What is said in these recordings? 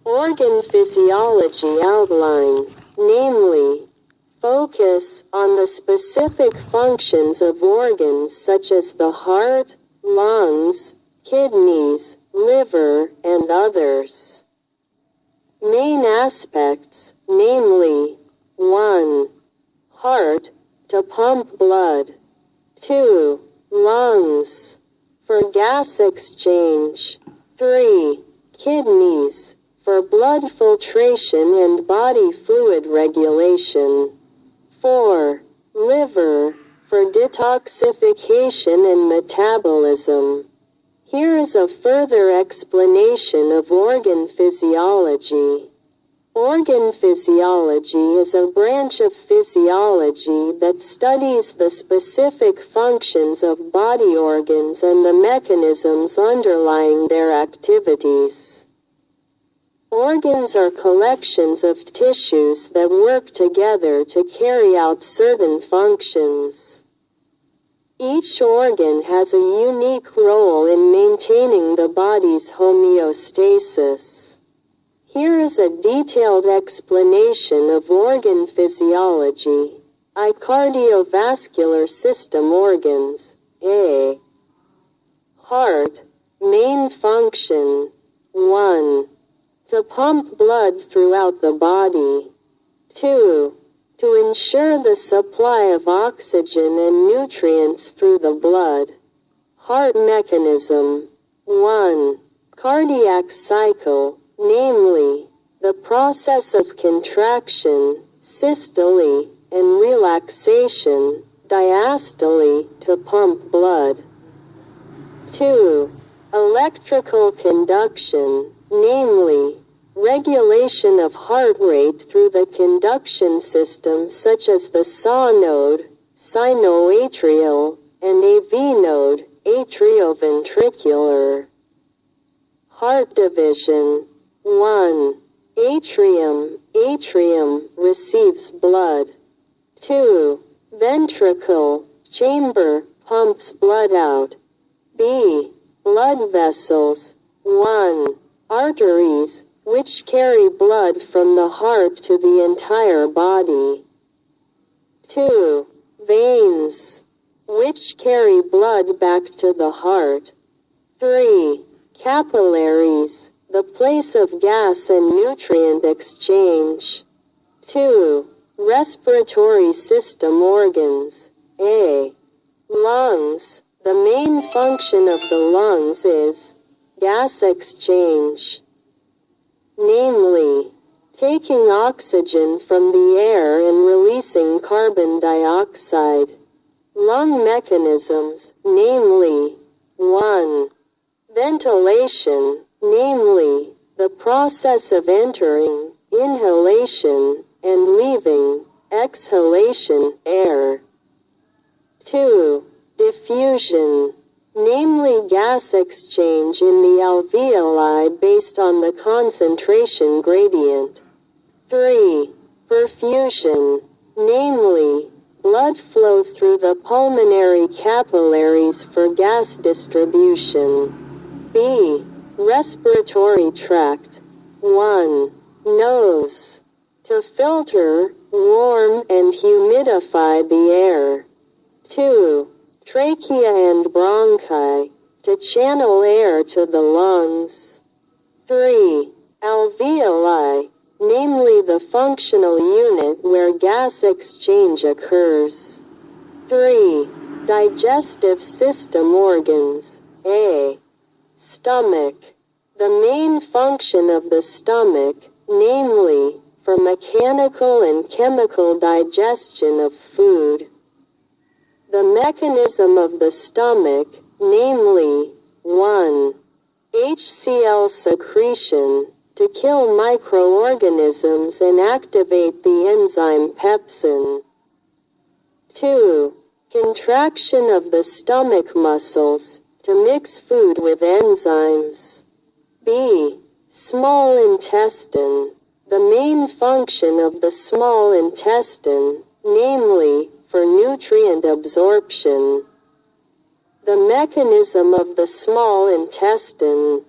Organ Physiology Outline, namely, focus on the specific functions of organs such as the heart, lungs, kidneys, liver, and others. Main aspects, namely, 1. Heart, to pump blood. 2. Lungs, for gas exchange. 3. Kidneys, for blood filtration and body fluid regulation. 4. Liver, for detoxification and metabolism. Here is a further explanation of organ physiology. Organ physiology is a branch of physiology that studies the specific functions of body organs and the mechanisms underlying their activities. Organs are collections of tissues that work together to carry out certain functions. Each organ has a unique role in maintaining the body's homeostasis. Here is a detailed explanation of organ physiology. Cardiovascular system organs. A. Heart. Main function. 1. To pump blood throughout the body. 2. To ensure the supply of oxygen and nutrients through the blood. Heart mechanism. 1. Cardiac cycle, namely, the process of contraction, systole, and relaxation, diastole, to pump blood. 2. Electrical conduction, namely, regulation of heart rate through the conduction system such as the SAW node, sinoatrial, and AV node, atrioventricular. Heart division. 1. Atrium. Atrium receives blood. 2. Ventricle. Chamber pumps blood out. B. Blood vessels. 1. Arteries, which carry blood from the heart to the entire body. 2. Veins, which carry blood back to the heart. 3. Capillaries, the place of gas and nutrient exchange. 2. Respiratory system organs. A. Lungs. The main function of the lungs is gas exchange, namely, taking oxygen from the air and releasing carbon dioxide. Lung mechanisms, namely, 1. Ventilation, namely, the process of entering, inhalation, and leaving, exhalation, air. 2. Diffusion, namely gas exchange in the alveoli based on the concentration gradient. 3. Perfusion, namely, blood flow through the pulmonary capillaries for gas distribution. B. Respiratory tract. 1. Nose, to filter, warm, and humidify the air. 2. Trachea and bronchi, to channel air to the lungs. 3. Alveoli, namely the functional unit where gas exchange occurs. 3. Digestive system organs. A. Stomach. The main function of the stomach, namely, for mechanical and chemical digestion of food. The mechanism of the stomach, namely, 1. HCl secretion, to kill microorganisms and activate the enzyme pepsin. 2. Contraction of the stomach muscles, to mix food with enzymes. B. Small intestine. The main function of the small intestine, namely, for nutrient absorption. The mechanism of the small intestine,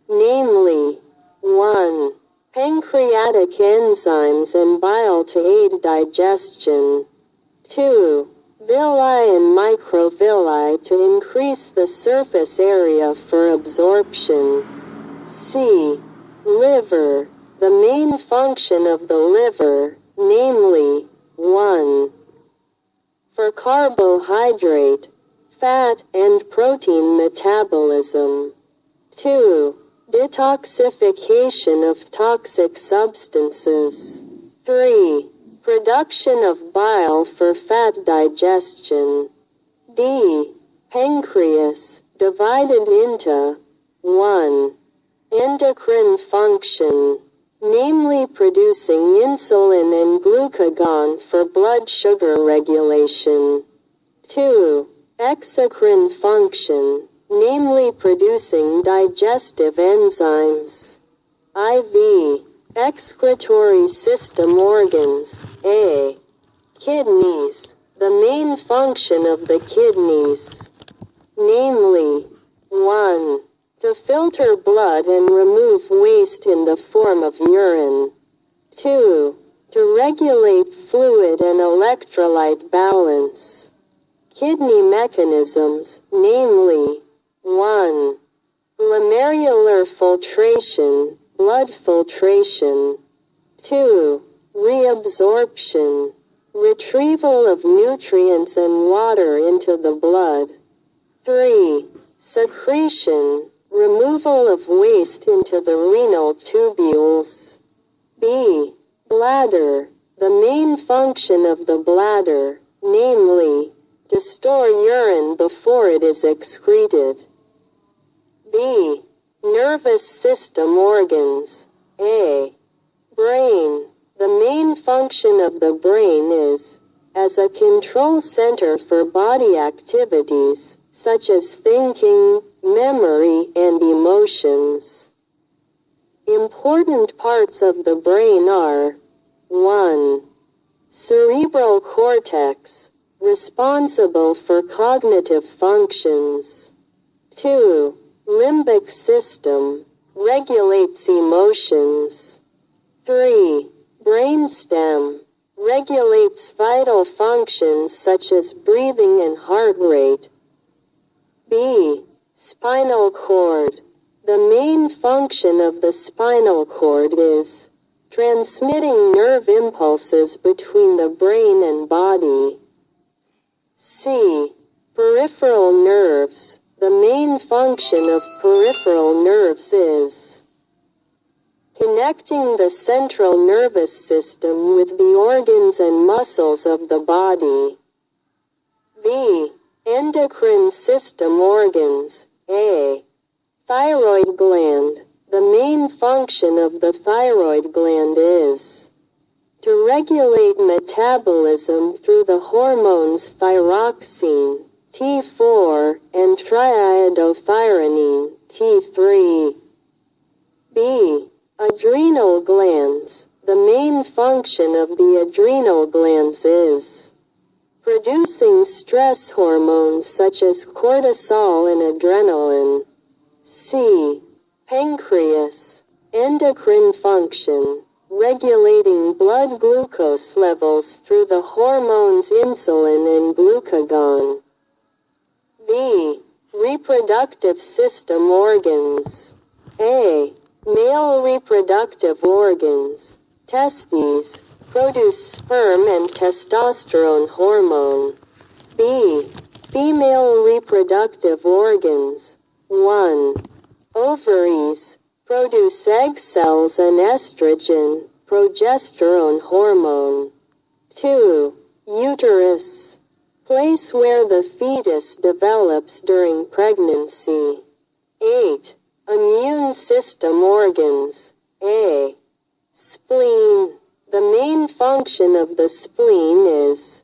namely, 1. enzymatic enzymes and bile to aid digestion. 2. Villi and microvilli to increase the surface area for absorption. C. Liver. The main function of the liver, namely, 1. For carbohydrate, fat, and protein metabolism. 2. Detoxification of toxic substances. 3. Production of bile for fat digestion. D. Pancreas, divided into 1. Endocrine function, namely producing insulin and glucagon for blood sugar regulation. 2. Exocrine function, namely producing digestive enzymes. IV. Excretory system organs. A. Kidneys. The main function of the kidneys, namely, 1. To filter blood and remove waste in the form of urine. 2. To regulate fluid and electrolyte balance. Kidney mechanisms, namely, 1. Glomerular filtration, blood filtration. 2. Reabsorption, retrieval of nutrients and water into the blood. 3. Secretion, removal of waste into the renal tubules. B. Bladder, the main function of the bladder, namely, to store urine before it is excreted. B. Nervous system organs. A. Brain. The main function of the brain is, as a control center for body activities, such as thinking, memory, and emotions. Important parts of the brain are 1. Cerebral cortex, responsible for cognitive functions. 2. Limbic system, regulates emotions. 3. Brainstem, regulates vital functions such as breathing and heart rate. B. Spinal cord. The main function of the spinal cord is transmitting nerve impulses between the brain and body. C. Peripheral nerves. The main function of peripheral nerves is connecting the central nervous system with the organs and muscles of the body. V. Endocrine system organs. A. Thyroid gland. The main function of the thyroid gland is to regulate metabolism through the hormones thyroxine, T4, and triiodothyronine, T3. B. Adrenal glands. The main function of the adrenal glands is producing stress hormones such as cortisol and adrenaline. C. Pancreas. Endocrine function, regulating blood glucose levels through the hormones insulin and glucagon. B. Reproductive system organs. A. Male reproductive organs. Testes, produce sperm and testosterone hormone. B. Female reproductive organs. 1. Ovaries, produce egg cells and estrogen, progesterone hormone. 2. Uterus, place where the fetus develops during pregnancy. 8. Immune system organs. A. Spleen. The main function of the spleen is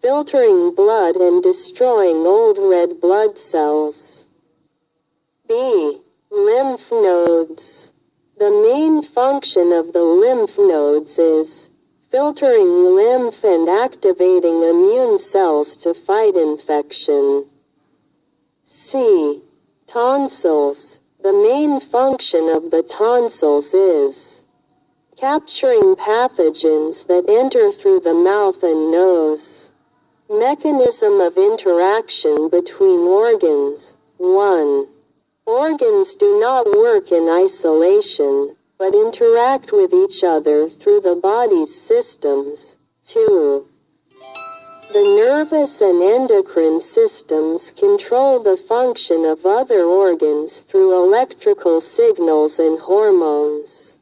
filtering blood and destroying old red blood cells. B. Lymph nodes. The main function of the lymph nodes is filtering lymph and activating immune cells to fight infection. C. Tonsils. The main function of the tonsils is capturing pathogens that enter through the mouth and nose. Mechanism of interaction between organs. 1. Organs do not work in isolation, but interact with each other through the body's systems. 2. The nervous and endocrine systems control the function of other organs through electrical signals and hormones.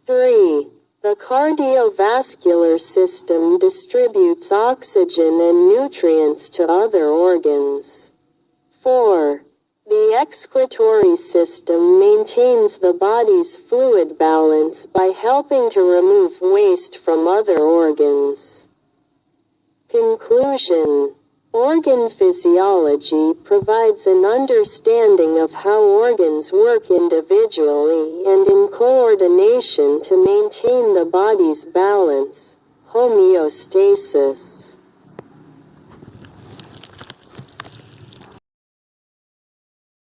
3. The cardiovascular system distributes oxygen and nutrients to other organs. 4. The excretory system maintains the body's fluid balance by helping to remove waste from other organs. Conclusion. Organ physiology provides an understanding of how organs work individually and in coordination to maintain the body's balance, homeostasis.